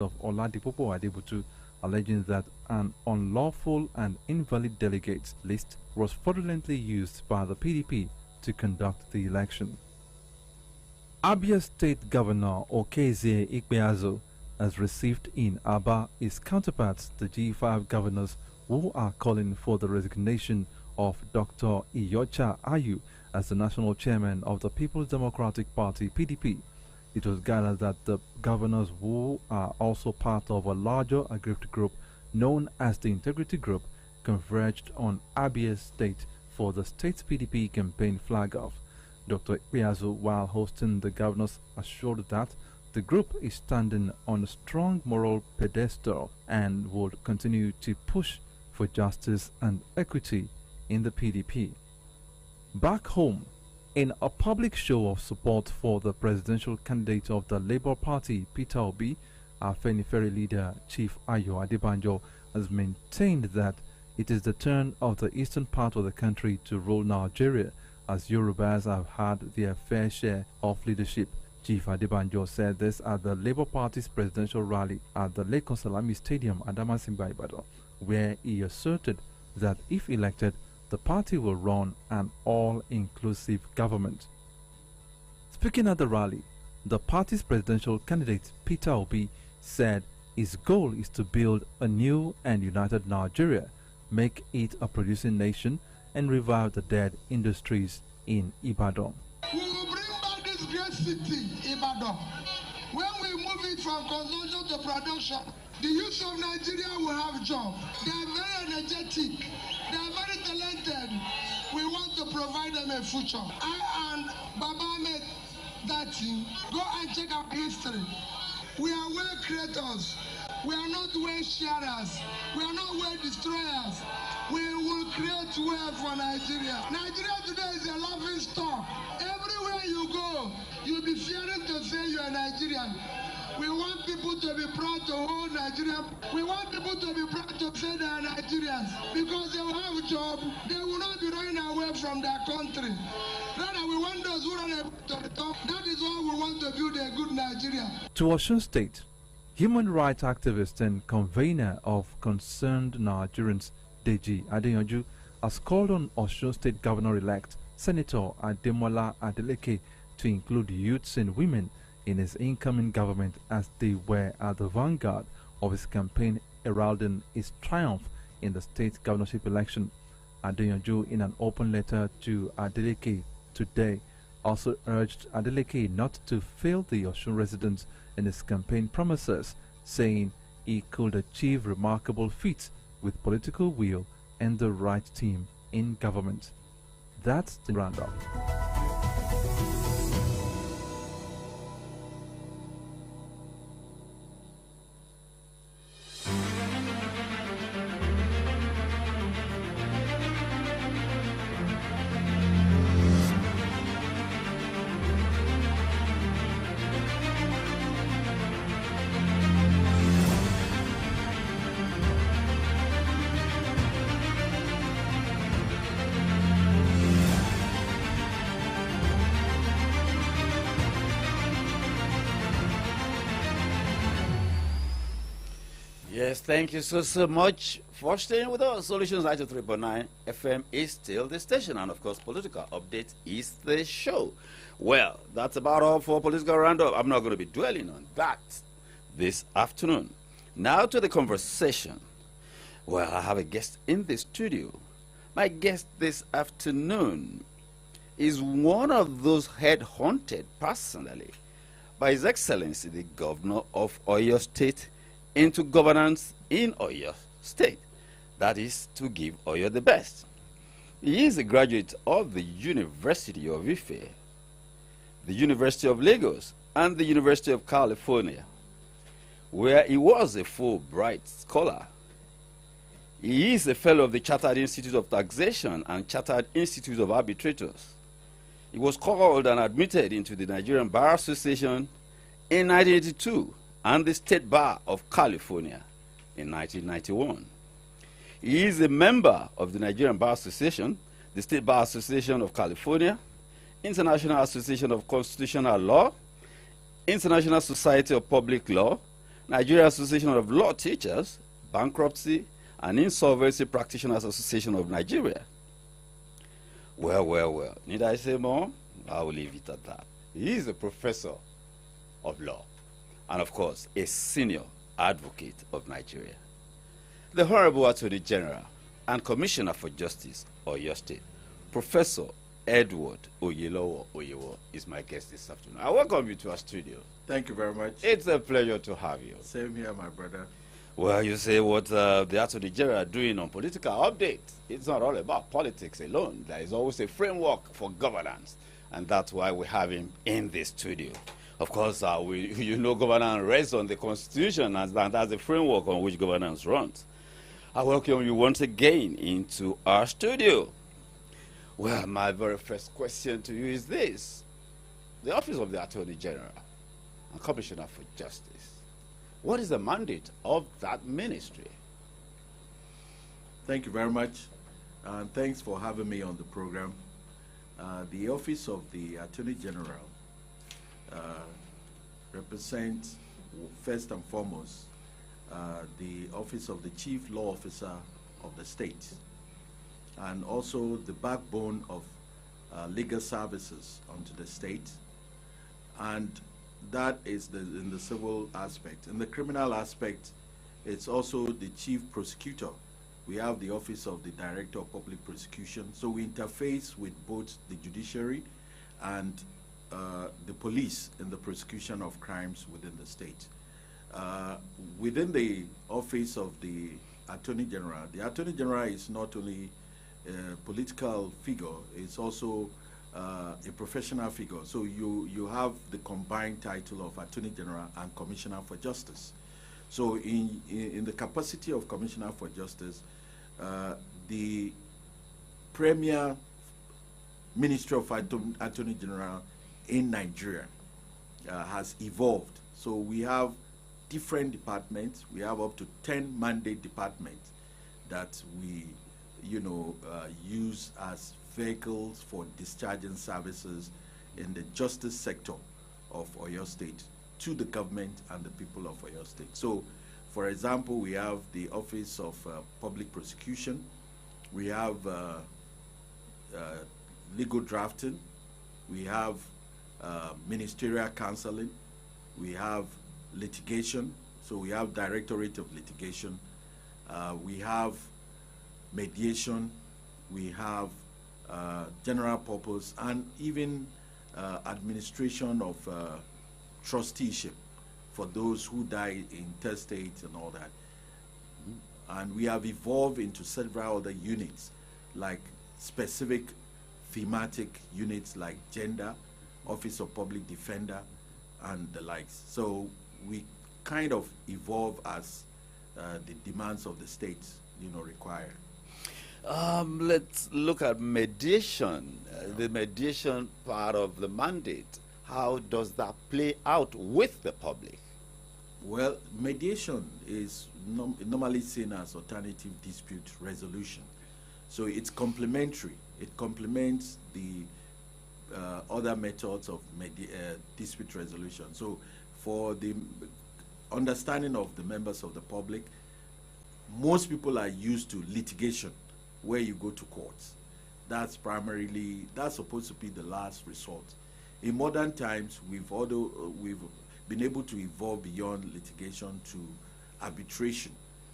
of Oladipo Adebutu, alleging that an unlawful and invalid delegates list was fraudulently used by the PDP to conduct the election. Abia State Governor Okezie Ikpeazu has received in Aba his counterparts, the G5 governors, who are calling for the resignation of Dr. Iyorchia Ayu as the national chairman of the People's Democratic Party (PDP). It was gathered that the governors, who are also part of a larger aggrieved group known as the Integrity Group, converged on Abia State for the state's PDP campaign flag-off. Dr. Ikpeazu, while hosting the governors, assured that the group is standing on a strong moral pedestal and will continue to push for justice and equity in the PDP. Back home, in a public show of support for the presidential candidate of the Labour Party, Peter Obi, Afenifere leader Chief Ayo Adebanjo has maintained that it is the turn of the eastern part of the country to rule Nigeria, as Yorubas have had their fair share of leadership. Chief Adebanjo said this at the Labour Party's presidential rally at the Lake Salami Stadium, Adamasingba, Ibadan, where he asserted that if elected, the party will run an all-inclusive government. Speaking at the rally, the party's presidential candidate Peter Obi said his goal is to build a new and united Nigeria, make it a producing nation, and revive the dead industries in Ibadan. We will bring back this great city, Ibadan. When we move it from consumption to production, the youth of Nigeria will have a job. They are very energetic. They are very talented. We want to provide them a future. I and Baba met that team. Go and check our history. We are well creators. We are not well sharers. We are not well destroyers. We will create wealth for Nigeria. Nigeria today is a laughing stock. Everywhere you go, you'll be fearing to say you are Nigerian. We want people to be proud to hold Nigeria. We want people to be proud to say they are Nigerians because they will have a job. They will not be running away from their country. Rather, we want those who run away to the top. That is why we want to build a good Nigeria. To Osun State, human rights activist and convener of Concerned Nigerians, Deji Adeyanju, has called on Osun State Governor-elect Senator Ademola Adeleke to include youths and women in his incoming government, as they were at the vanguard of his campaign heralding his triumph in the state governorship election. Adeyanju, in an open letter to Adeleke today, also urged Adeleke not to fail the Osun residents in his campaign promises, saying he could achieve remarkable feats with political will and the right team in government. That's the roundup. Yes, thank you so much for staying with us. Solutions 93.9 FM is still the station, and of course, Political Update is the show. Well, that's about all for Political Roundup. I'm not going to be dwelling on that this afternoon. Now to the conversation. Well, I have a guest in the studio. My guest this afternoon is one of those head-hunted personally by His Excellency the Governor of Oyo State into governance in Oyo State. That is to give Oyo the best. He is a graduate of the University of Ife, the University of Lagos, and the University of California, where he was a Fulbright scholar. He is a fellow of the Chartered Institute of Taxation and Chartered Institute of Arbitrators. He was called and admitted into the Nigerian Bar Association in 1982 and the State Bar of California in 1991. He is a member of the Nigerian Bar Association, the State Bar Association of California, International Association of Constitutional Law, International Society of Public Law, Nigeria Association of Law Teachers, Bankruptcy and Insolvency Practitioners Association of Nigeria. Well. Need I say more? I will leave it at that. He is a professor of law and, of course, a senior advocate of Nigeria. The Honorable Attorney General and Commissioner for Justice, Oyo State, Professor Edward Oyelowo Oyewo, is my guest this afternoon. I welcome you to our studio. Thank you very much. It's a pleasure to have you. Same here, my brother. Well, you say what the Attorney General are doing on political updates. It's not all about politics alone. There is always a framework for governance, and that's why we have him in this studio. Of course, governance rests on the Constitution, and that's the framework on which governance runs. I welcome you once again into our studio. Well, my very first question to you is this. The Office of the Attorney General and Commissioner for Justice, what is the mandate of that ministry? Thank you very much, and thanks for having me on the program. The Office of the Attorney General represents, first and foremost, the Office of the Chief Law Officer of the state, and also the backbone of legal services onto the state, and that is in the civil aspect. In the criminal aspect, it's also the chief prosecutor. We have the Office of the Director of Public Prosecution, so we interface with both the judiciary and the police in the prosecution of crimes within the state. Within the Office of the Attorney General is not only a political figure, it's also a professional figure. So you have the combined title of Attorney General and Commissioner for Justice. So in the capacity of Commissioner for Justice, the premier Ministry of Attorney General in Nigeria has evolved. So we have different departments. We have up to 10 mandate departments that we use as vehicles for discharging services in the justice sector of Oyo State to the government and the people of Oyo State. So, for example, we have the Office of Public Prosecution, we have legal drafting, we have ministerial counseling, we have litigation, so we have Directorate of Litigation, we have mediation, we have general purpose, and even administration of trusteeship for those who die intestate and all that. And we have evolved into several other units, like specific thematic units like gender, Office of Public Defender, and the likes. So we kind of evolve as the demands of the state, require. Let's look at mediation, the mediation part of the mandate. How does that play out with the public? Well, mediation is normally seen as alternative dispute resolution. So it's complementary. It complements the other methods of dispute resolution. So for the understanding of the members of the public, most people are used to litigation, where you go to courts. That's supposed to be the last resort. In modern times, we've been able to evolve beyond litigation to arbitration.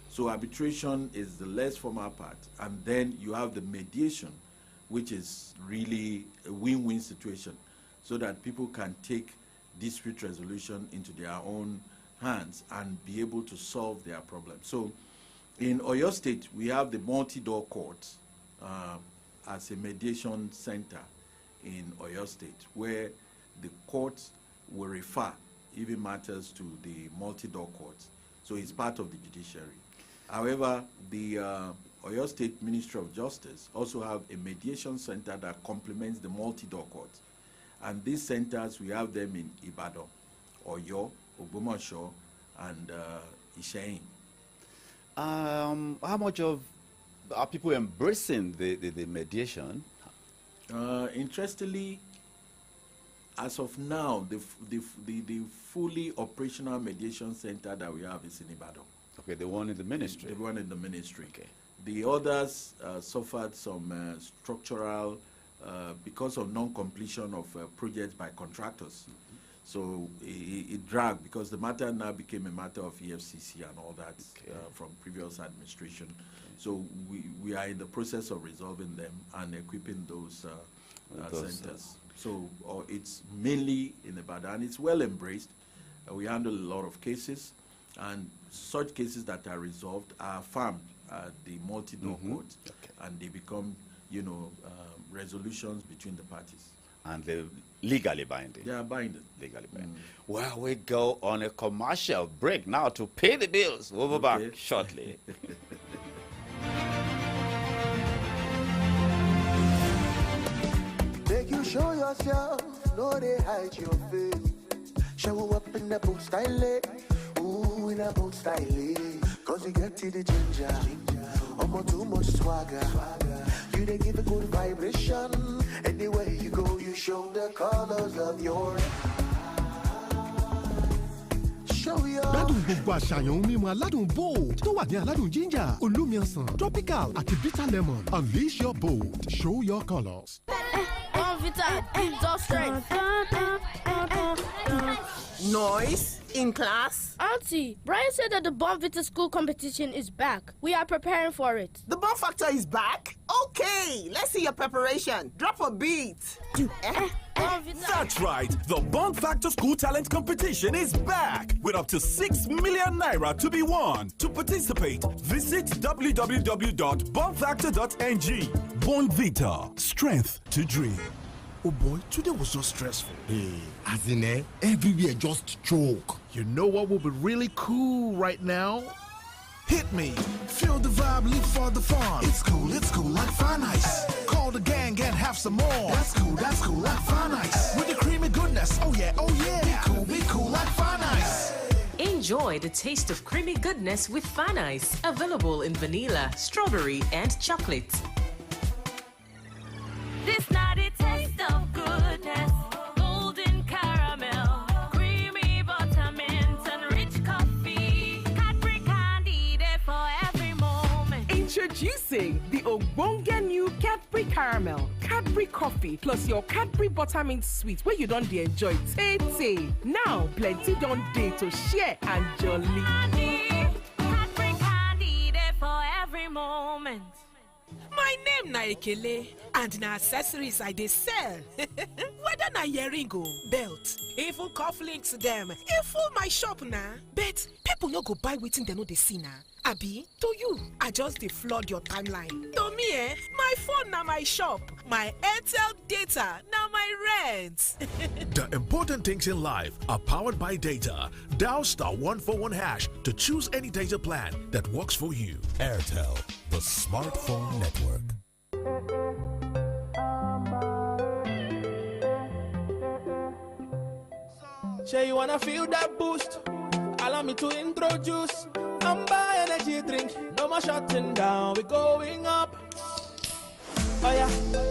So arbitration is the less formal part, and then you have the mediation, which is really a win-win situation, so that people can take dispute resolution into their own hands and be able to solve their problems. So in Oyo State, we have the multi-door court as a mediation center in Oyo State, where the courts will refer even matters to the multi-door courts. So it's part of the judiciary. However, the Oyo State Ministry of Justice also have a mediation center that complements the multi-door courts. And these centers, we have them in Ibadan, Oyo, Ogbomoso, and Isheyin. How much are people embracing the mediation? Interestingly, As of now, the fully operational mediation center that we have is in Ibadan. Okay, the one in the ministry. The one in the ministry. Okay. The others suffered some structural, because of non-completion of projects by contractors. So it dragged, because the matter now became a matter of EFCC and all that from previous administration. So we are in the process of resolving them and equipping those centers. So it's mainly in Ibadan, and it's well embraced. We handle a lot of cases, and such cases that are resolved are farmed at the multi-door court, and they become, resolutions between the parties. And they're legally binding. They are binding. Legally binding. Well, we go on a commercial break now to pay the bills. We'll be back shortly. Make you show yourself, no they hide your face. Show up in the boat style, ooh, in the boat style. Cause you get to the ginger, almost too much swagger. You they give a good vibration. Anywhere you go, you show the colors of your. Show your. Ládùn gbogbo àṣàyàn mímu aládùn bold tó wà ní aládùn ginger, olómi ọsàn, tropical àti bitter lemon. Unleash your bold. Show your colors. Vita, just strength. Noise in class? Auntie, Brian said that the Bomb Vita school competition is back. We are preparing for it. The Bomb Factor is back? Okay, let's see your preparation. Drop a beat. That's right. The Bomb Factor School Talent Competition is back with up to 6 million naira to be won. To participate, visit www.bombfactor.ng. Born Vita, strength to dream. Oh boy, today was just stressful. As in everywhere just choke. You know what will be really cool right now? Hit me. Feel the vibe, live for the fun. It's cool like Fun Ice. Call the gang and have some more. That's cool like Fun Ice. With the creamy goodness, oh yeah. Be cool like Fun Ice. Enjoy the taste of creamy goodness with Fun Ice. Available in vanilla, strawberry, and chocolate. This night it tastes of goodness, golden caramel, creamy buttermint and rich coffee, Cadbury candy there for every moment. Introducing the Ogbonge new Cadbury Caramel, Cadbury Coffee, plus your Cadbury Buttermint Sweet where you don't enjoy tay. Now, plenty don't day to share and jolly. Cadbury candy there for every moment. My name na Ekele, and na accessories I dey sell. Whether na earring o, belt, even cufflinks dem, e full my shop na. But people no go buy wetin dem no dey see na. Abi, to you, I just dey flood your timeline. To me, my phone na my shop, my Airtel data na my rent. The important things in life are powered by data. Dial *141# to choose any data plan that works for you. Airtel, the smartphone network. Say you wanna feel that boost? Allow me to introduce Amber Energy drink. No more shutting down, we're going up. Oh yeah,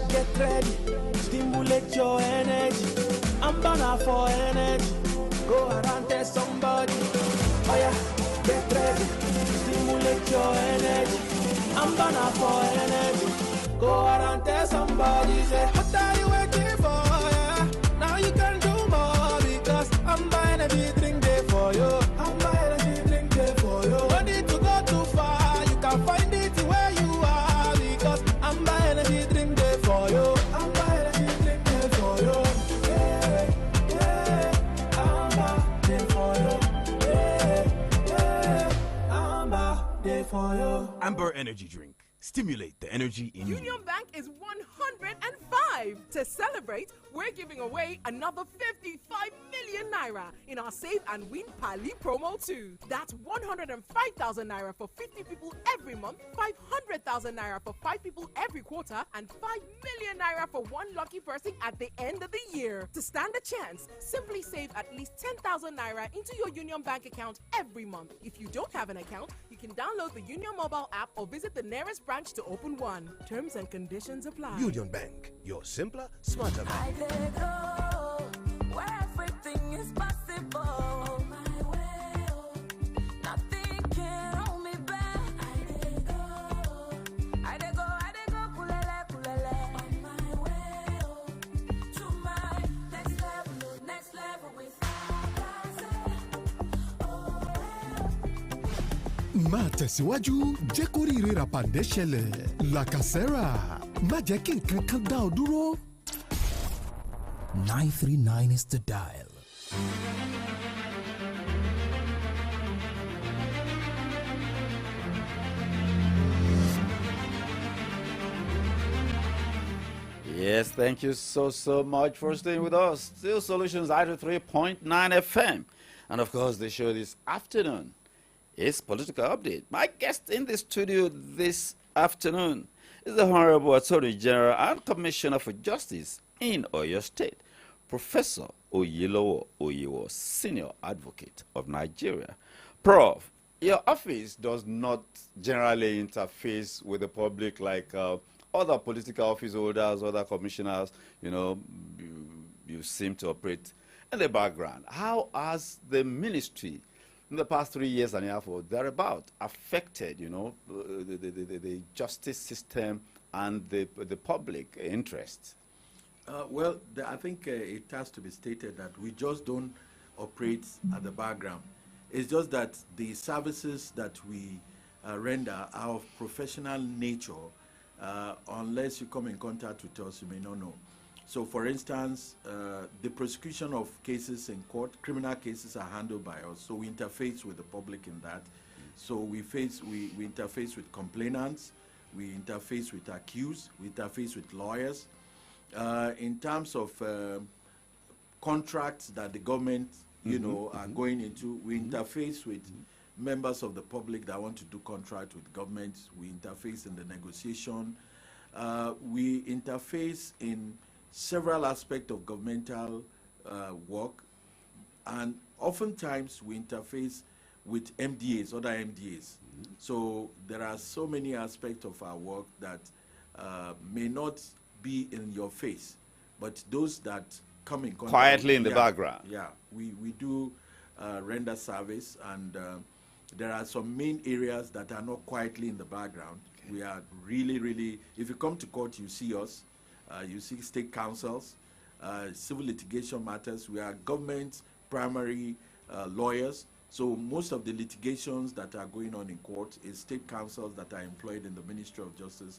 get ready, stimulate your energy. Amber now for energy. Go around tell somebody. Oh yeah, get ready, stimulate your energy. Amber now for energy. Go around tell somebody. Say, what are you waiting for? Yeah, now you can do more because Amber Energy drink there for you. Amber Energy drink there for you. No need to go too far, you can find it where you are because Amber Energy drink there for you. Amber Energy drink there for you. Yeah, Amber there for you. Yeah, Amber there for you. Amber Energy Drink. Stimulate the energy in you. Union Bank is 105. To celebrate, we're giving away another 55 million naira in our Save and Win Pali promo too. That's 105,000 naira for 50 people every month, 500,000 naira for 5 people every quarter, and 5 million naira for one lucky person at the end of the year. To stand a chance, simply save at least 10,000 naira into your Union Bank account every month. If you don't have an account, you can download the Union mobile app or visit the nearest branch to open one. Terms and conditions apply. Union Bank, your simpler, smarter bank. máa tẹ̀síwájú jẹ́ kó ríire ràpàdé ṣẹlẹ̀ làkàsẹ́rà má jẹ́ kí nǹkan kan dá ọ dúró. 939 is the dial. Yes, thank you so much for staying with us. Still Solutions 93.9 FM. And of course, the show this afternoon is Political Update. My guest in the studio this afternoon is the Honorable Attorney General and Commissioner for Justice in Oyo State, Professor Oyelowo Oyewo, Senior Advocate of Nigeria. Prof, your office does not generally interface with the public like other political office holders, other commissioners. You know, you seem to operate in the background. How has the ministry in the past 3 years and a half or thereabout affected, you know, the justice system and the public interest? I think it has to be stated that we just don't operate at the background. It's just that the services that we render are of professional nature. Unless you come in contact with us, you may not know. So, for instance, the prosecution of cases in court, criminal cases are handled by us. So we interface with the public in that. So we interface with complainants, we interface with accused, we interface with lawyers. In terms of contracts that the government, are going into, we interface with members of the public that want to do contract with government. We interface in the negotiation. We interface in several aspects of governmental work, and oftentimes we interface with MDAs, other MDAs. So there are so many aspects of our work that may not be in your face, but those that come in contact quietly in the background. Yeah, we do render service, and there are some main areas that are not quietly in the background. Okay. We are really, if you come to court, you see us. You see state councils, civil litigation matters. We are government primary lawyers. So most of the litigations that are going on in court is state councils that are employed in the Ministry of Justice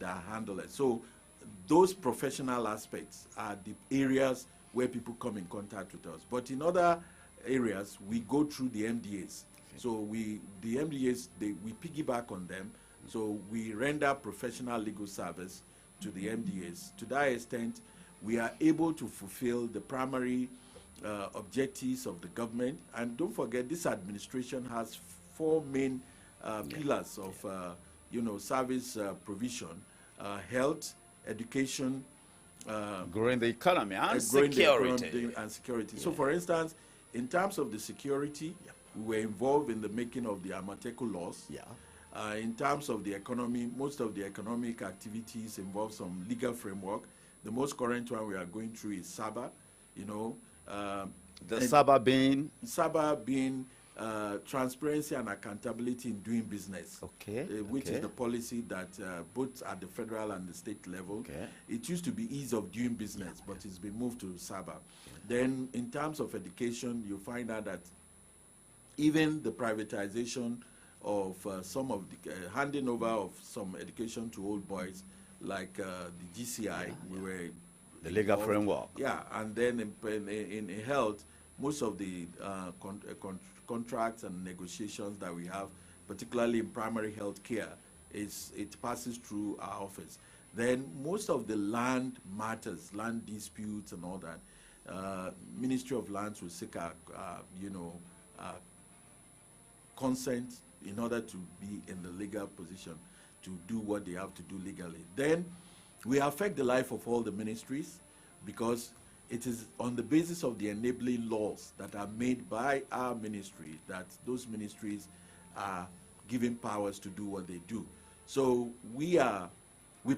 that handle it. So those professional aspects are the areas where people come in contact with us. But in other areas, we go through the MDAs. Okay. So the MDAs, we piggyback on them. So we render professional legal service to the MDAs. To that extent, we are able to fulfill the primary objectives of the government. And don't forget, this administration has four main pillars of service provision: health, education, growing the economy and security. So, for instance, in terms of the security, we were involved in the making of the Amateku laws. In terms of the economy, most of the economic activities involve some legal framework. The most current one we are going through is SABA. SABA being transparency and accountability in doing business. Which is the policy that both at the federal and the state level. It used to be ease of doing business, but it's been moved to SABA. Then in terms of education, you find out that even the privatization of some of the handing over of some education to old boys, like the GCI, we were the legal framework. And then in health, most of the contracts and negotiations that we have, particularly in primary health care, it passes through our office. Then most of the land matters, land disputes and all that, Ministry of Lands will seek consent in order to be in the legal position to do what they have to do legally. Then we affect the life of all the ministries, because it is on the basis of the enabling laws that are made by our ministry that those ministries are given powers to do what they do. So we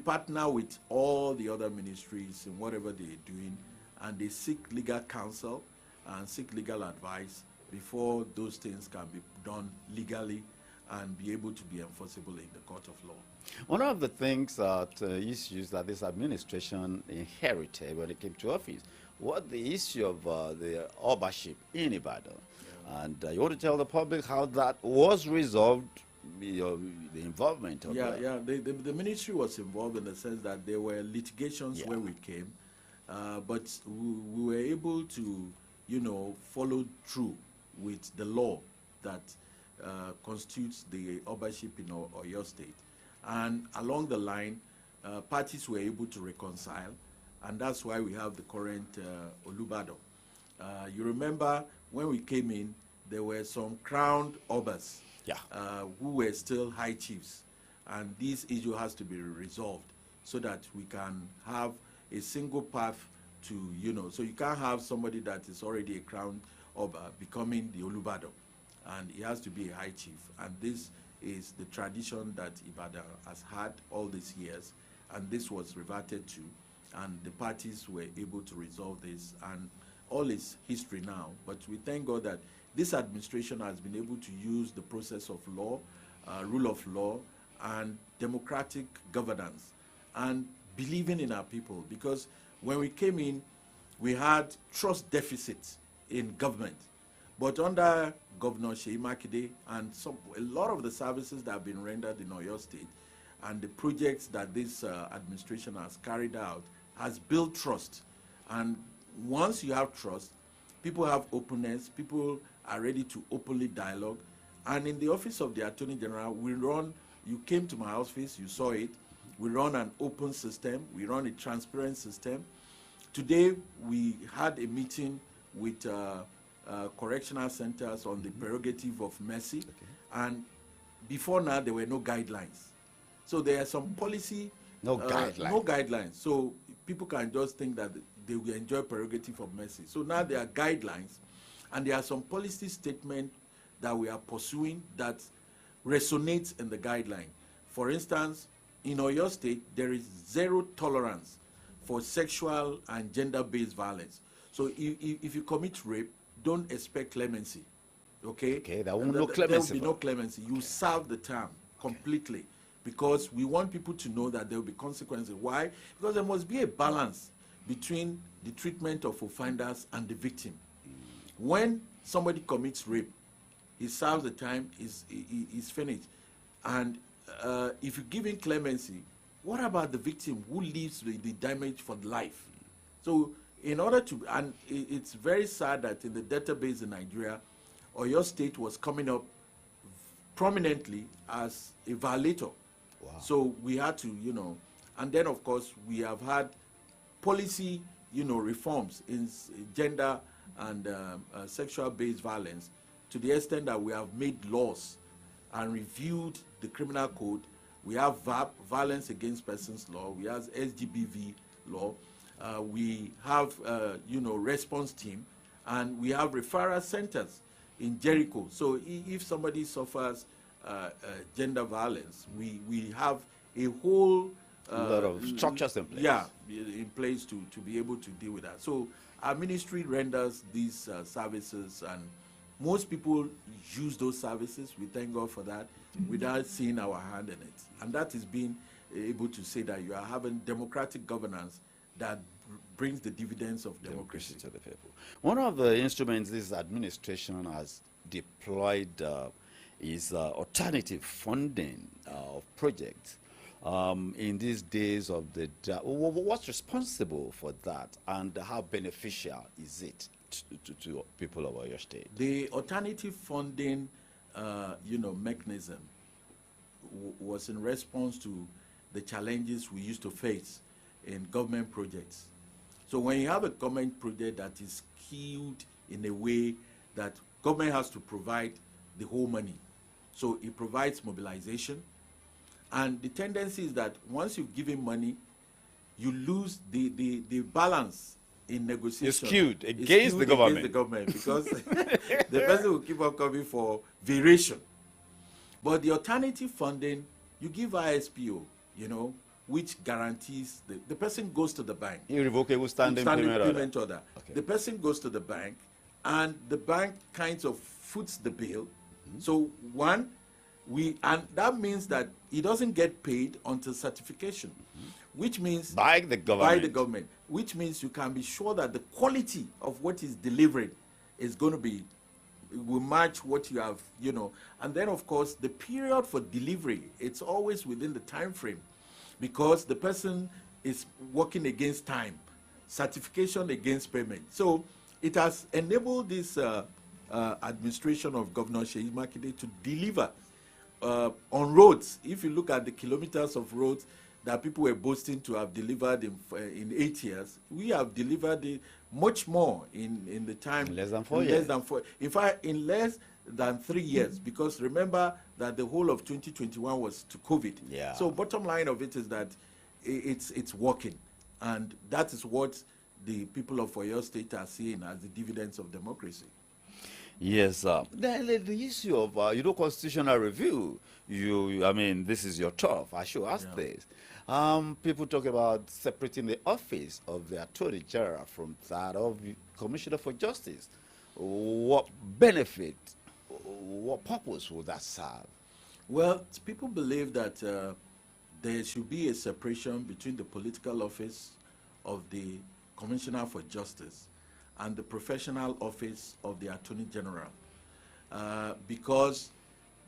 partner with all the other ministries in whatever they're doing, and they seek legal counsel and seek legal advice before those things can be done legally and be able to be enforceable in the court of law. One of the things issues that this administration inherited when it came to office was the issue of the Obaship in Ibadan. And you want to tell the public how that was resolved, the involvement of The ministry was involved in the sense that there were litigations where we came, but we were able to, follow through with the law that constitutes the ownership in Oyo State. And along the line, parties were able to reconcile, and that's why we have the current Olubado. You remember when we came in, there were some crowned obas who were still high chiefs, and this issue has to be resolved so that we can have a single path to, so you can't have somebody that is already a crowned oba becoming the Olubado, and he has to be a high chief, and this is the tradition that Ibadan has had all these years, and this was reverted to, and the parties were able to resolve this, and all is history now. But we thank God that this administration has been able to use the process of law, rule of law, and democratic governance, and believing in our people. Because when we came in, we had trust deficit in government. But under Governor Seyi Makinde and a lot of the services that have been rendered in Oyo State and the projects that this administration has carried out has built trust. And once you have trust, people have openness, people are ready to openly dialogue. And in the office of the Attorney General, you came to my office, you saw it, we run an open system, we run a transparent system. Today, we had a meeting with correctional centers on the prerogative of mercy, and before now, there were no guidelines. So there are some policy, no guidelines. So people can just think that they will enjoy prerogative of mercy. So now there are guidelines, and there are some policy statements that we are pursuing that resonates in the guideline. For instance, in Oyo State, there is zero tolerance for sexual and gender-based violence. So if you commit rape, don't expect clemency. Okay, there will be no clemency. You serve the term completely, because we want people to know that there will be consequences. Why? Because there must be a balance between the treatment of offenders and the victim. When somebody commits rape, he serves the time, is finished. And if you give him clemency, what about the victim who lives with the damage for life? So in order to, and it's very sad that in the database in Nigeria, Oyo State was coming up prominently as a violator. Wow. So we had to, and then of course we have had policy, reforms in gender and sexual-based violence, to the extent that we have made laws and reviewed the criminal code. We have VAP, Violence Against Persons Law. We have SGBV law. We have, response team, and we have referral centers in Jericho. So if somebody suffers gender violence, we have a whole lot of structures in place. Yeah, in place to be able to deal with that. So our ministry renders these services, and most people use those services. We thank God for that, without seeing our hand in it. And that is being able to say that you are having democratic governance that brings the dividends of democracy to the people. One of the instruments this administration has deployed is alternative funding of projects. In these days of the, what's responsible for that, and how beneficial is it to people of Oyo State? The alternative funding, mechanism was in response to the challenges we used to face in government projects. So when you have a government project that is skewed in a way that government has to provide the whole money, so it provides mobilization, and the tendency is that once you've given money, you lose the balance in negotiation. It's skewed against the government. Because the person will keep on coming for variation. But the alternative funding, you give ISPO, which guarantees the person goes to the bank. Irrevocable standing payment order. Okay. The person goes to the bank, and the bank kind of foots the bill. So and that means that he doesn't get paid until certification, which means by the government. Which means you can be sure that the quality of what is delivered is going to be will match what you have, you know. And then, of course, the period for delivery, it's always within the time frame because the person is working against time, certification against payment. So it has enabled this administration of Governor Seyi Makinde to deliver on roads. If you look at the kilometers of roads that people were boasting to have delivered in 8 years, we have delivered much more in the time. In less than 4 years. In fact, in less than 3 years, because remember that the whole of 2021 was to COVID. Yeah. So bottom line of it is that it's working, and that is what the people of Oyo State are seeing as the dividends of democracy. Yes, then the issue of constitutional review. I mean, this is your turf. I should ask this. People talk about separating the office of the Attorney General from that of the Commissioner for Justice. What benefit, what purpose would that serve? Well, people believe that there should be a separation between the political office of the Commissioner for Justice and the professional office of the Attorney General, because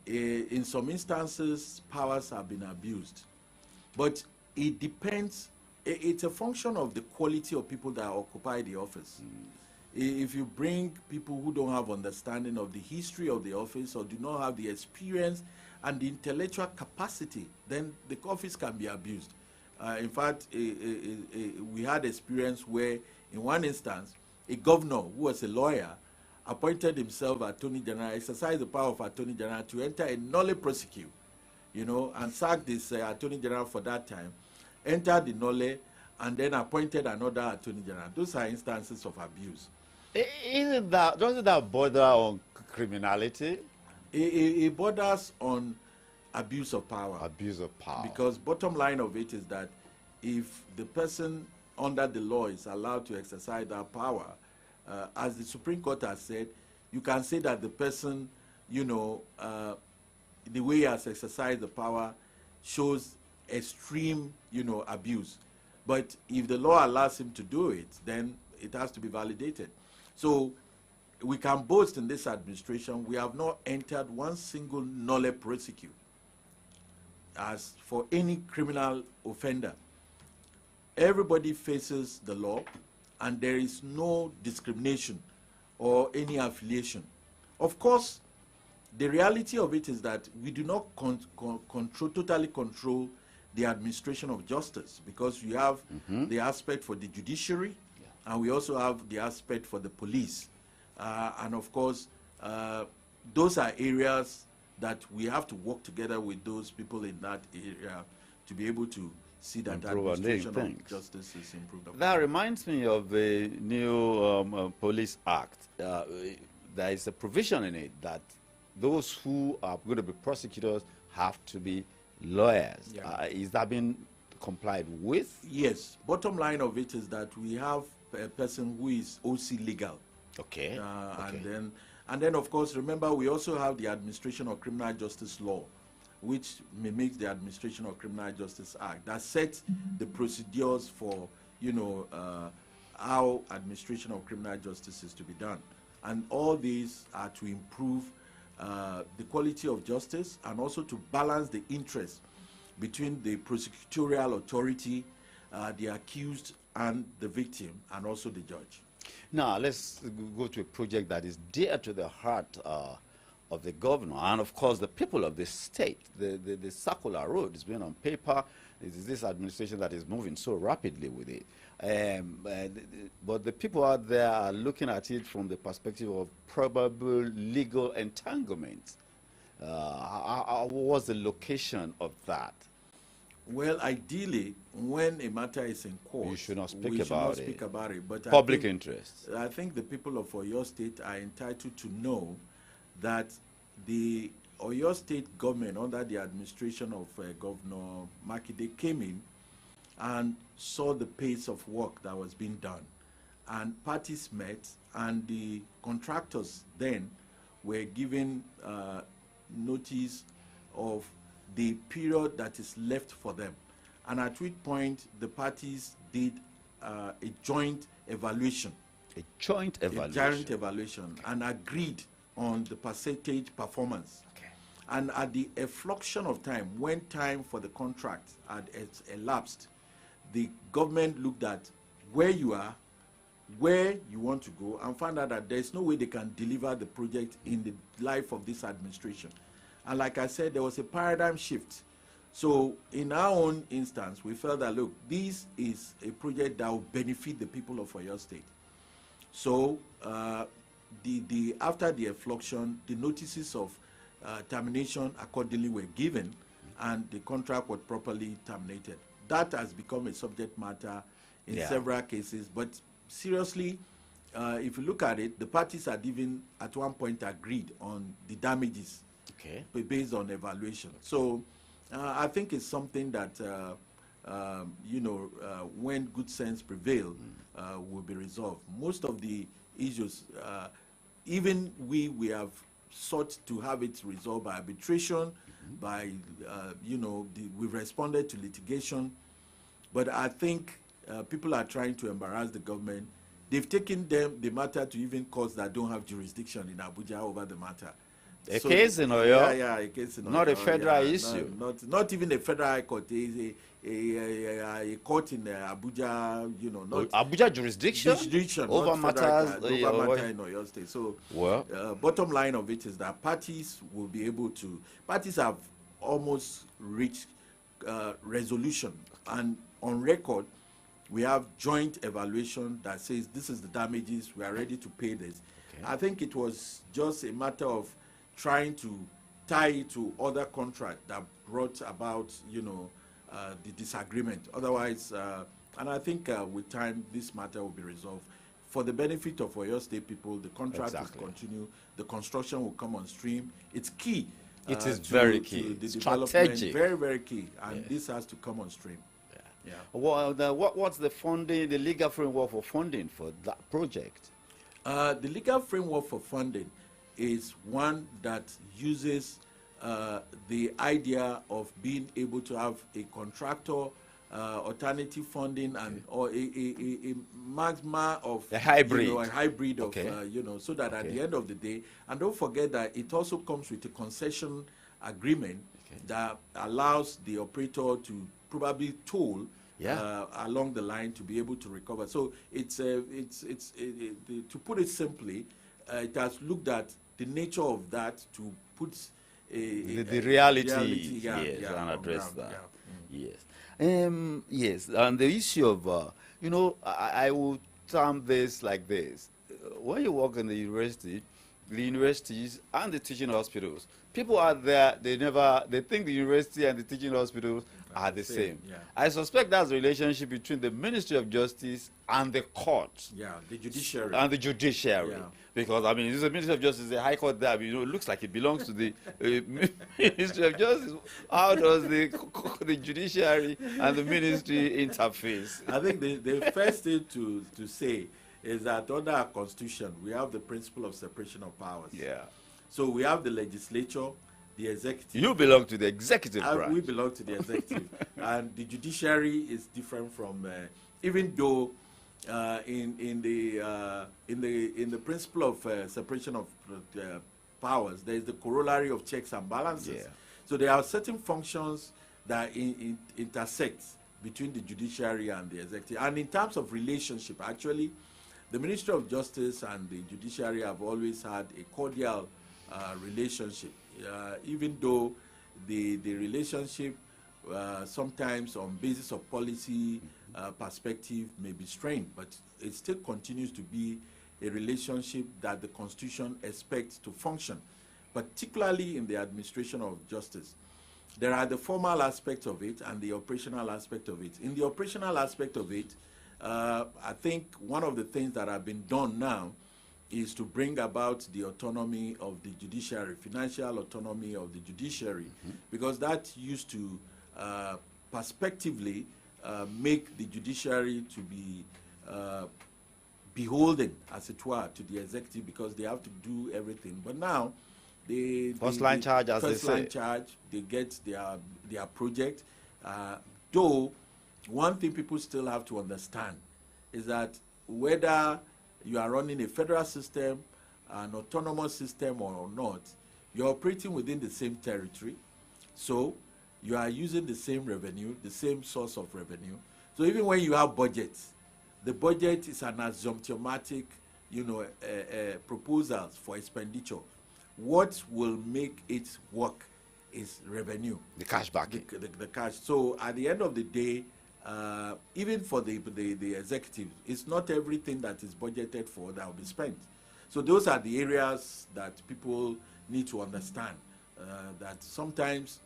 in some instances powers have been abused. But it depends, it's a function of the quality of people that occupy the office. If you bring people who don't have understanding of the history of the office or do not have the experience and the intellectual capacity, then the office can be abused. In fact, we had experience where in one instance, a governor who was a lawyer appointed himself Attorney General, exercised the power of Attorney General to enter a nolle prosecute, and sacked this Attorney General for that time, entered the nolle, and then appointed another Attorney General. Those are instances of abuse. Doesn't that border on criminality? It borders on abuse of power. Abuse of power. Because bottom line of it is that if the person under the law is allowed to exercise that power, as the Supreme Court has said, you can say that the person, the way he has exercised the power shows extreme, abuse. But if the law allows him to do it, then it has to be validated. So we can boast in this administration, we have not entered one single nolle prosecute as for any criminal offender. Everybody faces the law, and there is no discrimination or any affiliation. Of course, the reality of it is that we do not totally control the administration of justice, because we have the aspect for the judiciary, and we also have the aspect for the police. And of course, those are areas that we have to work together with those people in that area to be able to see that the administration of justice is improved. That reminds me of the new Police Act. There is a provision in it that those who are going to be prosecutors have to be lawyers. Is that being complied with? Yes. Bottom line of it is that we have a person who is OC legal. Okay. And then of course, remember, we also have the Administration of Criminal Justice Law, which mimics the Administration of Criminal Justice Act, that sets the procedures for, how administration of criminal justice is to be done. And all these are to improve the quality of justice and also to balance the interest between the prosecutorial authority, the accused and the victim, and also the judge. Now, let's go to a project that is dear to the heart of the governor and, of course, the people of the state. The circular road is being on paper. It is this administration that is moving so rapidly with it. But the people out there are looking at it from the perspective of probable legal entanglement. What's the location of that? Well, ideally, when a matter is in court, you should not speak we about should not speak about it. But public interest. I think the people of Oyo State are entitled to know that the Oyo State government, under the administration of Governor Makinde, came in and saw the pace of work that was being done. And parties met, and the contractors then were given notice of the period that is left for them. And at which point the parties did a joint evaluation. A joint evaluation? A joint evaluation, and agreed on the percentage performance. And at the effluxion of time, when time for the contract had elapsed, the government looked at where you are, where you want to go, and found out that there's no way they can deliver the project in the life of this administration. And like I said, there was a paradigm shift. So in our own instance, we felt that, look, this is a project that will benefit the people of Oyo State. So after the effluxion, the notices of termination accordingly were given, and the contract was properly terminated. That has become a subject matter in several cases. But seriously, if you look at it, the parties had even at one point agreed on the damages based on evaluation. So I think it's something that, when good sense prevail, will be resolved. Most of the issues, even we have sought to have it resolved by arbitration, by, we've responded to litigation. But I think people are trying to embarrass the government. They've taken the matter to even courts that don't have jurisdiction in Abuja over the matter. A case in Oyo? Yeah, a case in Oyo. Not a federal issue? Not even a federal high court. A court in Abuja, not Abuja jurisdiction over matters in Oyo State. So, bottom line of it is that parties will be able to. Parties have almost reached resolution, and on record, we have joint evaluation that says this is the damages. We are ready to pay this. I think it was just a matter of trying to tie it to other contracts that brought about, the disagreement. Otherwise, and I think with time, this matter will be resolved. For the benefit of Oyo State people, the contract will continue, the construction will come on stream. It's key. It is very key. To the Strategic. development, very, very key. And this has to come on stream. Yeah. Well, what's the funding, the legal framework for funding for that project? The legal framework for funding is one that uses the idea of being able to have a contractor, alternative funding, and or a magma of a hybrid, a hybrid of so that at the end of the day, and don't forget that it also comes with a concession agreement that allows the operator to probably toll along the line to be able to recover. So to put it simply, it has looked at the nature of that to put the reality and address that. Yes, and the issue of I will term this like this: when you work in the universities and the teaching hospitals, people out there, they think the university and the teaching hospitals are the same. I suspect that's the relationship between the Ministry of Justice and the courts. The judiciary. And the judiciary. Because, I mean, this is the Ministry of Justice, the High Court there, it looks like it belongs to the Ministry of Justice. How does the judiciary and the ministry interface? I think the first thing to say is that under our Constitution, we have the principle of separation of powers. So we have the legislature, the executive. You belong to the executive branch. We belong to the executive. And the judiciary is different from, even though in the principle of separation of powers, there is the corollary of checks and balances. So there are certain functions that intersect between the judiciary and the executive. And in terms of relationship, actually, the Ministry of Justice and the judiciary have always had a cordial relationship, even though the relationship sometimes on basis of policy perspective may be strained, but it still continues to be a relationship that the Constitution expects to function, particularly in the administration of justice. There are the formal aspects of it and the operational aspect of it. In the operational aspect of it, I think one of the things that have been done now is to bring about the autonomy of the judiciary, financial autonomy of the judiciary, because that used to prospectively make the judiciary to be beholden, as it were, to the executive, because they have to do everything. But now, first line charge, as they say. They get their project. Though, one thing people still have to understand is that whether you are running a federal system an autonomous system or not, you're operating within the same territory. So you are using the same revenue, the same source of revenue. So even when you have budgets, the budget is an asymptomatic, proposals for expenditure. What will make it work is revenue. The cash backing. The cash. So at the end of the day, even for the executive, it's not everything that is budgeted for that will be spent. So those are the areas that people need to understand, that sometimes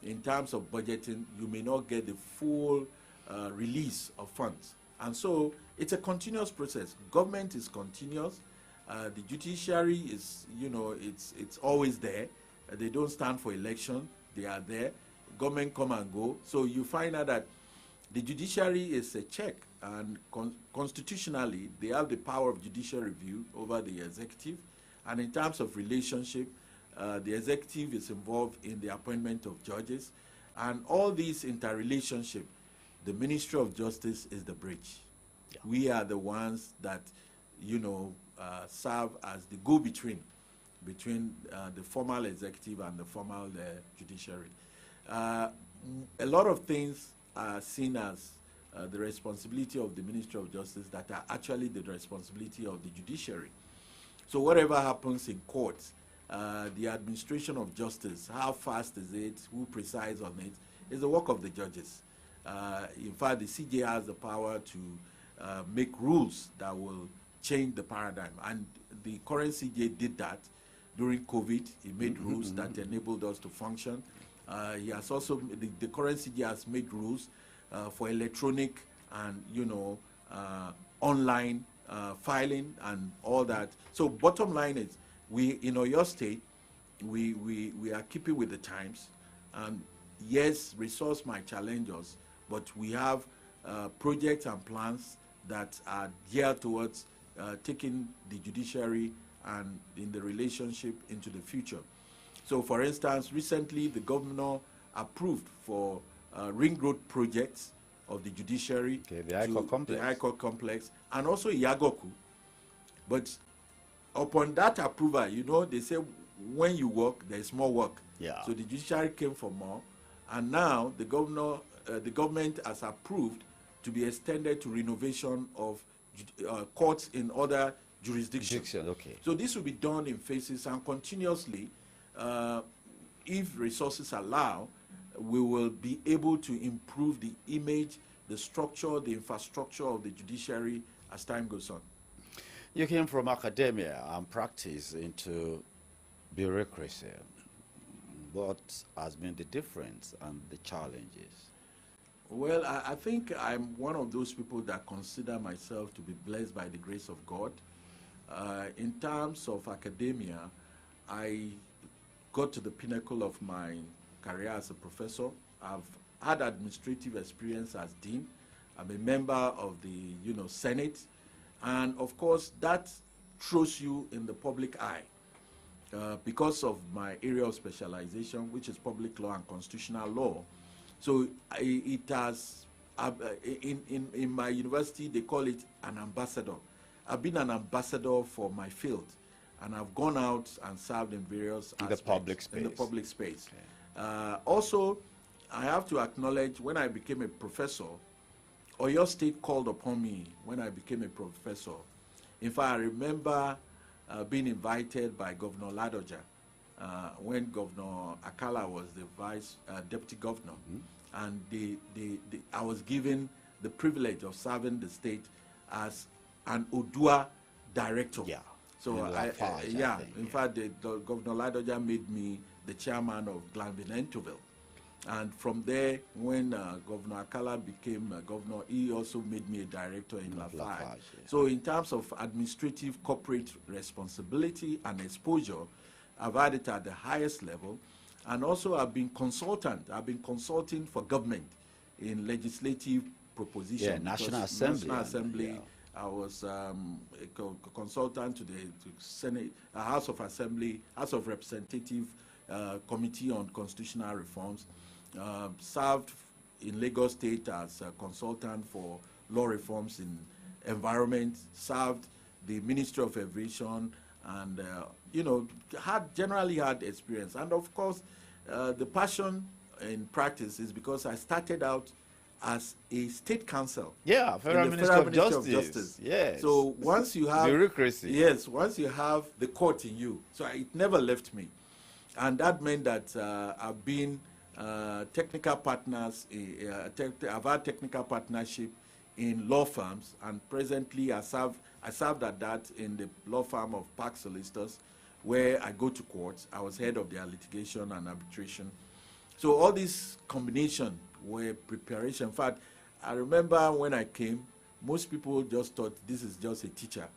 in terms of budgeting, you may not get the full release of funds. And so it's a continuous process. Government is continuous. The judiciary is, it's always there. They don't stand for election. They are there. Government come and go. So you find out that the judiciary is a check, and constitutionally, they have the power of judicial review over the executive. And in terms of relationship, the executive is involved in the appointment of judges. And all these interrelationship, the Ministry of Justice is the bridge. Yeah. We are the ones that, serve as the go-between between the formal executive and the formal judiciary. A lot of things are seen as the responsibility of the Ministry of Justice that are actually the responsibility of the judiciary. So whatever happens in court, the administration of justice, how fast is it, who presides on it, is the work of the judges. In fact, the CJ has the power to make rules that will change the paradigm. And the current CJ did that during COVID. He made rules that enabled us to function. He has also, the current CJ has made rules for electronic and, online filing and all that. So bottom line is, in Oyo State, we are keeping with the times. And yes, resource might challenge us, but we have projects and plans that are geared towards taking the judiciary and in the relationship into the future. So for instance, recently the governor approved for ring road projects of the judiciary, the High Court complex. The High Court complex, and also Yagoku. But upon that approval, they say when you work, there is more work. Yeah. So the judiciary came for more, and now the government has approved to be extended to renovation of courts in other jurisdictions. Okay. So this will be done in phases and continuously. If resources allow, we will be able to improve the image, the structure, the infrastructure of the judiciary as time goes on. You came from academia and practice into bureaucracy. What has been the difference and the challenges? Well, I think I'm one of those people that consider myself to be blessed by the grace of God. In terms of academia, I got to the pinnacle of my career as a professor. I've had administrative experience as dean. I'm a member of the Senate. And of course, that throws you in the public eye because of my area of specialization, which is public law and constitutional law. So it has, in my university, they call it an ambassador. I've been an ambassador for my field, and I've gone out and served in various aspects. In the public space. Okay. Also, I have to acknowledge, when I became a professor, Oyo State called upon me when I became a professor. In fact, I remember being invited by Governor Ladoja when Governor Akala was the deputy governor, and I was given the privilege of serving the state as an Odua director. Yeah. So in fact, Governor Ladoja made me the chairman of Glanville-Entuville. And from there, when Governor Akala became governor, he also made me a director in Lafarge. Yeah. So in terms of administrative corporate responsibility and exposure, I've had it at the highest level. And also I've been consultant. I've been consulting for government in legislative propositions. Yeah, National Assembly. National Assembly. Yeah. I was a consultant to the Senate, House of Assembly, House of Representative Committee on Constitutional Reforms. Served in Lagos State as a consultant for law reforms in environment, served the Ministry of Aviation and generally had experience. And of course, the passion in practice is because I started out as a state council. Yeah, Federal Minister of Justice. Yes. So once you have bureaucracy. Yes, once you have the court in you, so it never left me, and that meant that I've been technical partners. I've had technical partnership in law firms, and presently I served at that in the law firm of Park Solicitors, where I go to courts. I was head of their litigation and arbitration. So all this combination were preparation. In fact, I remember when I came, most people just thought this is just a teacher.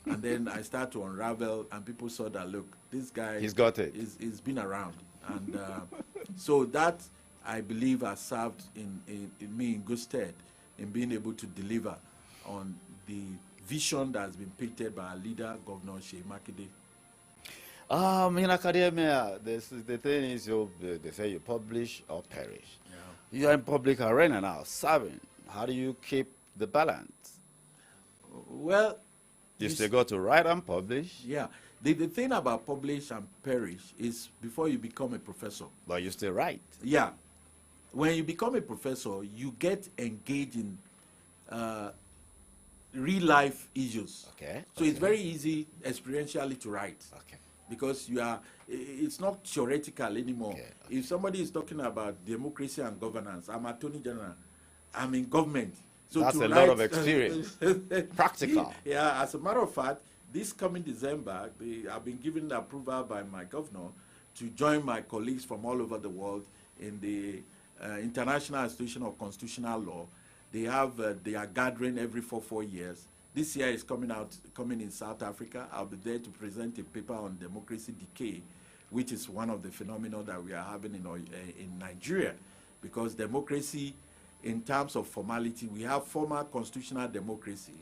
And then I started to unravel, and people saw that, look, this guy, he's got it. He's been around. And so that, I believe, has served in me in good stead in being able to deliver on the vision that has been painted by our leader, Governor Sheyi Makinde. In academia, the thing is, they say you publish or perish. Yeah. You're in public arena now, serving. How do you keep the balance? Well, you still got to write and publish. Yeah. The thing about publish and perish is before you become a professor. But you still write. Yeah. When you become a professor, you get engaged in real life issues. Okay. So it's very easy experientially to write. Okay. Because it's not theoretical anymore. Okay. If somebody is talking about democracy and governance, I'm Attorney General, I'm in government. So that's a lot of experience. Practical. Yeah, as a matter of fact, this coming December, I've been given the approval by my governor to join my colleagues from all over the world in the International Institution of Constitutional Law. They are gathering every 4 years. This year is coming in South Africa. I'll be there to present a paper on democracy decay, which is one of the phenomena that we are having in Nigeria. Because democracy, in terms of formality, we have formal constitutional democracy.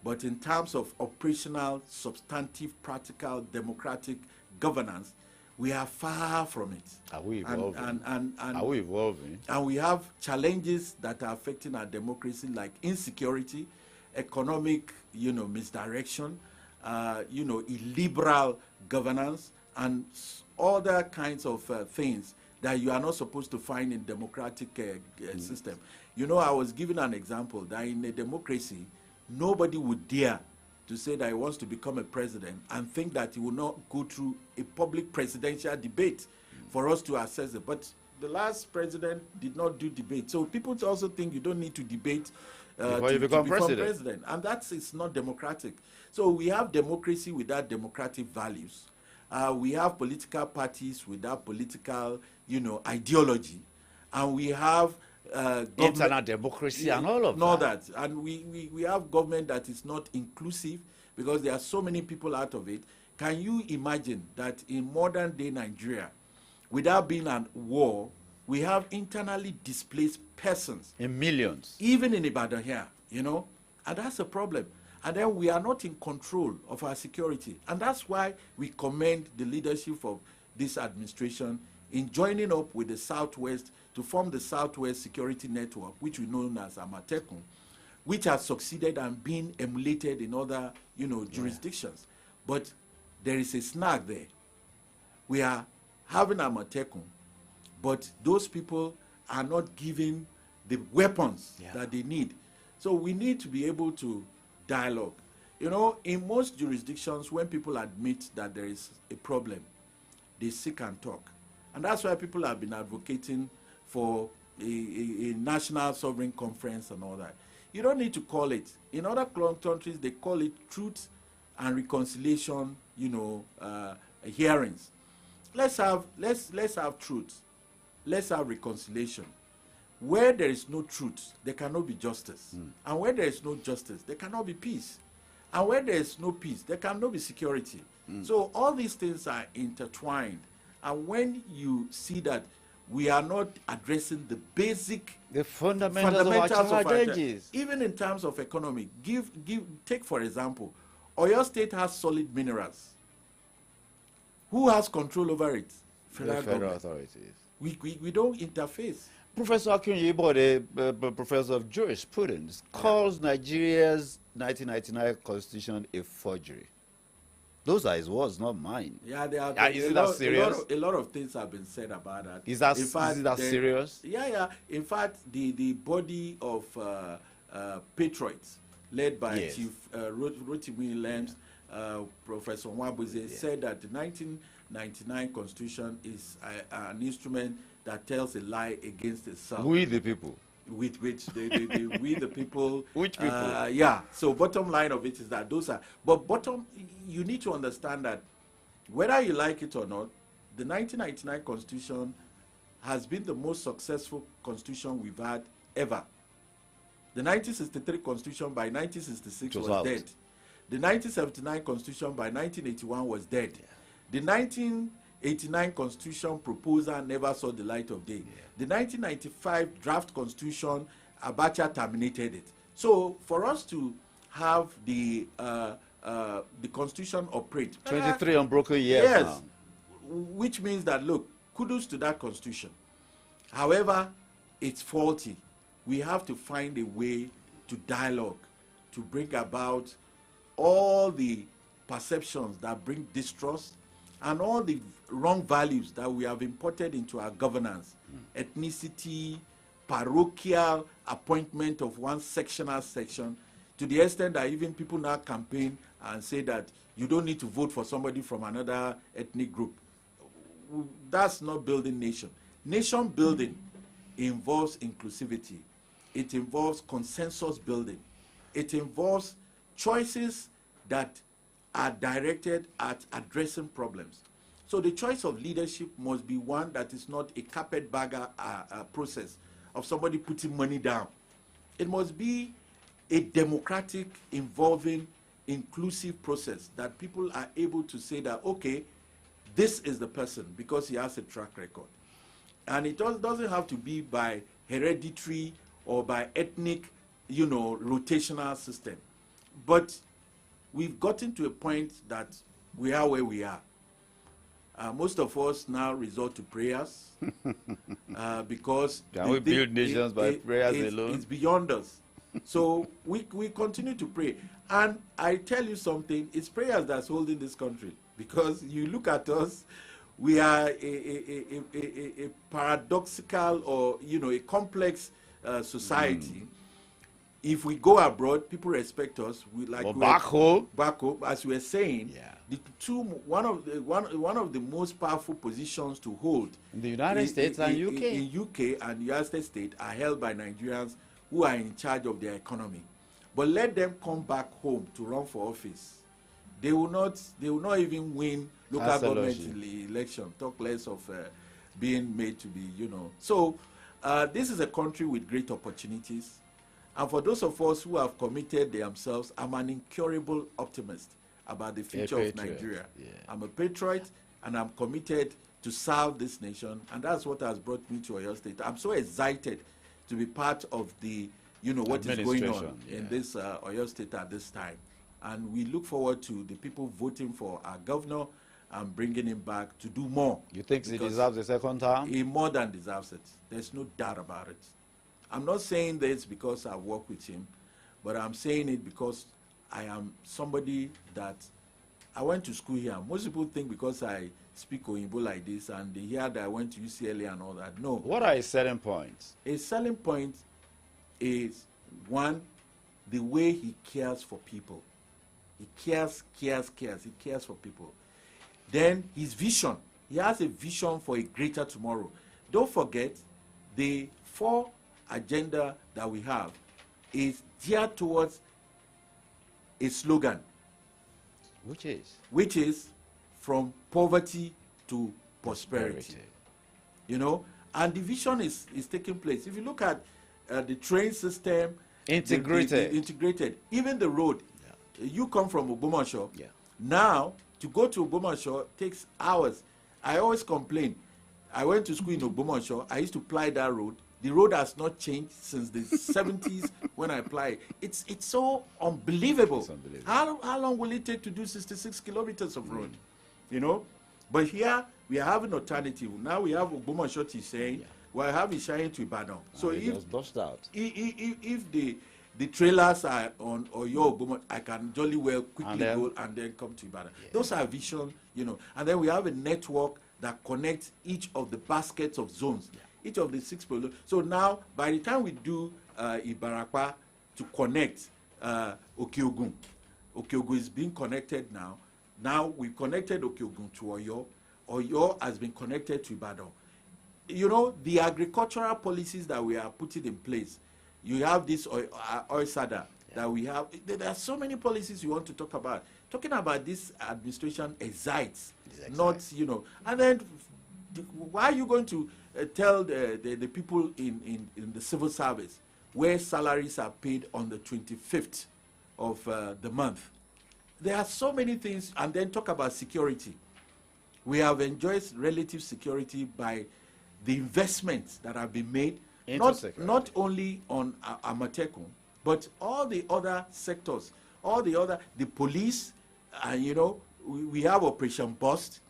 But in terms of operational, substantive, practical, democratic governance, we are far from it. Are we evolving? Are we evolving? And we have challenges that are affecting our democracy, like insecurity, economic, misdirection, illiberal governance, and other kinds of things that you are not supposed to find in democratic system. I was given an example that in a democracy, nobody would dare to say that he wants to become a president and think that he will not go through a public presidential debate for us to assess it. But the last president did not do debate. So people also think you don't need to debate before you become president. And it's not democratic. So we have democracy without democratic values. We have political parties without political, ideology. And we have internal democracy and all of that. And we have government that is not inclusive because there are so many people out of it. Can you imagine that in modern day Nigeria, without being at war, we have internally displaced persons. In millions. Even in Ibadan here, and that's a problem. And then we are not in control of our security. And that's why we commend the leadership of this administration in joining up with the Southwest to form the Southwest Security Network, which we know as Amatekun, which has succeeded and been emulated in other, jurisdictions. But there is a snag there. We are having Amatekun, but those people are not given the weapons that they need. So we need to be able to dialogue. In most jurisdictions, when people admit that there is a problem, they seek and talk. And that's why people have been advocating for a national sovereign conference and all that. You don't need to call it. In other countries, they call it truth and reconciliation, hearings. Let's have truth. Let's have reconciliation. Where there is no truth, there cannot be justice. And where there is no justice, there cannot be peace. And where there is no peace, there cannot be security. So all these things are intertwined. And when you see that we are not addressing the fundamentals of our challenges, even in terms of economy, take for example, Oyo State has solid minerals. Who has control over it? Federal authorities. We don't interface. Professor Akinyibo, the professor of jurisprudence, calls Nigeria's 1999 constitution a forgery. Those are his words, not mine. Yeah, they are. Is it that serious? A lot of things have been said about that. Is it that serious? Yeah. In fact, the body of patriots led by Chief Rotimi Williams, Professor Nwabuze, said that the 1999 Constitution is an instrument that tells a lie against itself. We the people. With which we the people. Which people? Yeah. So bottom line of it is that those are. But you need to understand that whether you like it or not, the 1999 Constitution has been the most successful constitution we've had ever. The 1963 Constitution by 1966 was dead. The 1979 Constitution by 1981 was dead. The 1989 Constitution proposal never saw the light of day. The 1995 draft Constitution, Abacha terminated it. So for us to have the Constitution operate 23 unbroken years now. Which means that, look, kudos to that Constitution. However, it's faulty. We have to find a way to dialogue, to bring about all the perceptions that bring distrust and all the wrong values that we have imported into our governance. Ethnicity, parochial appointment of one sectional section, to the extent that even people now campaign and say that you don't need to vote for somebody from another ethnic group. That's not building nation. Nation building involves inclusivity. It involves consensus building. It involves choices that are directed at addressing problems. So the choice of leadership must be one that is not a carpetbagger process of somebody putting money down. It must be a democratic, involving, inclusive process that people are able to say that, okay, this is the person because he has a track record. And it doesn't have to be by hereditary or by ethnic, rotational system. But we've gotten to a point that we are where we are. Most of us now resort to prayers because can we build nations by prayers alone? It's beyond us. So we continue to pray. And I tell you something, it's prayers that's holding this country. Because you look at us, we are a paradoxical or, a complex society. If we go abroad, people respect us. Back home, as we were saying, one of the most powerful positions to hold in the United States and UK. In UK and United States are held by Nigerians who are in charge of their economy. But let them come back home to run for office. They will not even win local government election. Talk less of being made to be, So this is a country with great opportunities. And for those of us who have committed themselves, I'm an incurable optimist about the future of Nigeria. Yeah. I'm a patriot, and I'm committed to serve this nation, and that's what has brought me to Oyo State. I'm so excited to be part of the, what is going on in this Oyo State at this time. And we look forward to the people voting for our governor and bringing him back to do more. You think he deserves a second term? He more than deserves it. There's no doubt about it. I'm not saying this because I work with him, but I'm saying it because I am somebody that I went to school here. Most people think because I speak Oyinbo like this and they hear that I went to UCLA and all that. No. What are his selling points? His selling point is, one, the way he cares for people. He cares. He cares for people. Then his vision. He has a vision for a greater tomorrow. Don't forget, the 4 agenda that we have is geared towards a slogan. Which is from poverty to prosperity. And the vision is taking place. If you look at the train system, integrated, even the road. You come from Ogbomoso. Now, to go to Ogbomoso takes hours. I always complain. I went to school in Ogbomoso. I used to ply that road. The road has not changed since the 70s when I applied. It's so unbelievable. It's unbelievable. How long will it take to do 66 kilometers of road? But here we are having alternative. Now we have Ogbomoso saying we have Ishayin to Ibadan. So if the trailers are on Oyo Ogbomosho, I can jolly well quickly And then- go and then come to Ibadan. Those are vision, you know. And then we have a network that connects each of the baskets of zones, each of the 6 polos. So now, by the time we do Ibarakwa to connect Okeogun, Okeogun is being connected now. Now we've connected Okeogun to Oyo. Oyo has been connected to Ibadan. You know, the agricultural policies that we are putting in place, you have this OISADA that we have. There are so many policies we want to talk about. Talking about this administration excites, not, you know. And then, why are you going to tell the people in the civil service where salaries are paid on the 25th of the month? There are so many things. And then talk about security. We have enjoyed relative security by the investments that have been made, not only on Amatekun, but all the other sectors, the police, you know, we have Operation Bust.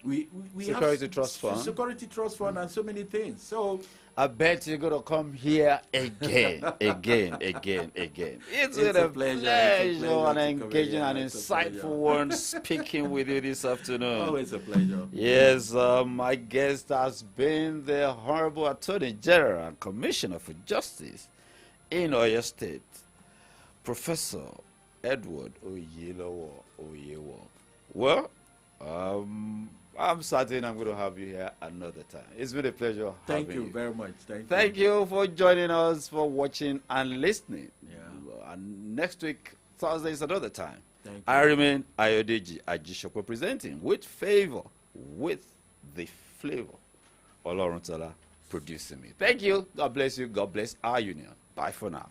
We Security have Trust Fund. Security Trust Fund and so many things. So I bet you're going to come here again. It's been a pleasure and engaging and insightful one speaking with you this afternoon. Always a pleasure. Yes, my guest has been the Honorable Attorney General and Commissioner for Justice in Oyo State, Professor Edward Oyelowo. Well, I'm certain I'm going to have you here another time. It's been a pleasure. Thank having you very much. Thank you for joining us, for watching and listening. Yeah. And next week, Thursday is another time. Thank you. I remain Ayodeji Ajishoko presenting with favor, with the flavor. Oloruntola producing me. Thank you. God bless you. God bless our union. Bye for now.